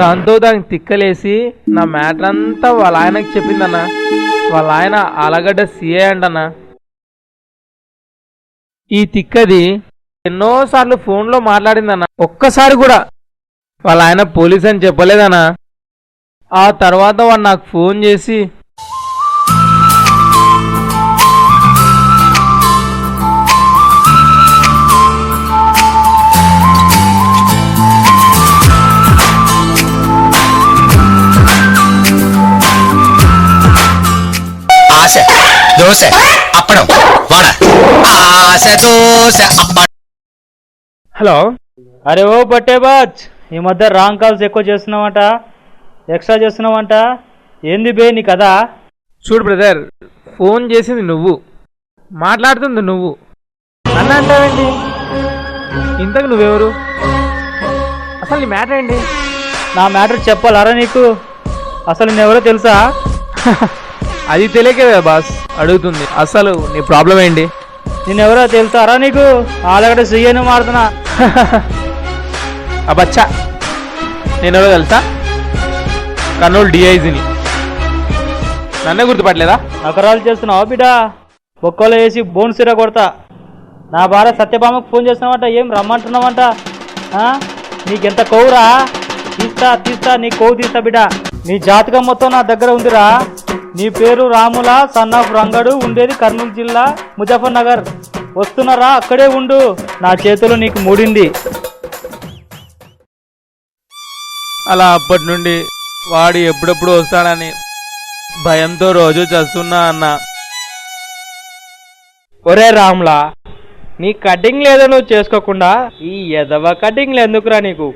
దాంతో దానికి తిక్కలేసి నా మ్యాటర్ అంతా వాళ్ళ ఆయనకి చెప్పిందన్న. వాళ్ళ ఆయన ఆలగడ్డ సీఏ అంటన్నా. ఈ తిక్కది ఎన్నోసార్లు ఫోన్లో మాట్లాడిందన్న, ఒక్కసారి కూడా వాళ్ళ ఆయన పోలీస్ అని చెప్పలేదన్నా. ఆ తర్వాత వాడు నాకు ఫోన్ చేసి దోశ అప్పడం వడ ఆశ దోశ అప్పడం. హలో. అరే ఓ బట్టే బాచ్, ఈ మధ్య రాంగ్ కాల్స్ ఎక్కువ చేస్తున్నావంట, ఎక్స్ట్రా చేస్తున్నావంట. ఏంది బే నీ కదా? చూడు బ్రదర్, ఫోన్ చేసింది నువ్వు, మాట్లాడుతుంది నువ్వు, నన్ను అంటావేంటి? ఇంతకు నువ్వెవరు? అసలు నీ మ్యాటర్ ఏంటి? నా మ్యాటర్ చెప్పాలరా నీకు? అసలు నేనెవరో తెలుసా? అది తెలియకే కదా బాస్ అడుగుతుంది. అసలు నీ ప్రాబ్లం ఏంటి? నేనెవరో తెలుసారా నీకు? ఆలగడ్డ సీఏను మారుతున్నా. అబ్బచ్చా, నేనెవరో తెలుసా? కర్నూలు డిఐజీని. నన్నే గుర్తుపట్టలేదా? నకరాలు చేస్తున్నావా బిడ్డా? బొక్కలో వేసి బోన్ సిర కొడతా. నా భార్య సత్యభామకు ఫోన్ చేస్తున్నావంట, ఏం రమ్మంటున్నావంట? నీకెంత కొవ్వురా? తీస్తా నీ కొవ్వు తీస్తా బిడ్డా. నీ జాతకం మొత్తం నా దగ్గర ఉందిరా. నీ పేరు రాముల సన్ ఆఫ్ రంగడు, ఉండేది కర్నూలు జిల్లా ముజఫర్ నగర్. వస్తున్నారా? అక్కడే ఉండు, నా చేతిలో నీకు మూడింది. అలా అప్పటి నుండి వాడు ఎప్పుడెప్పుడు వస్తాడని భయంతో రోజు చస్తున్నా అన్న. ఒరే రామ్లా, నీ కటింగ్ లేదో నువ్వు చేసుకోకుండా ఈ ఎదవ కటింగ్లు ఎందుకురా నీకు?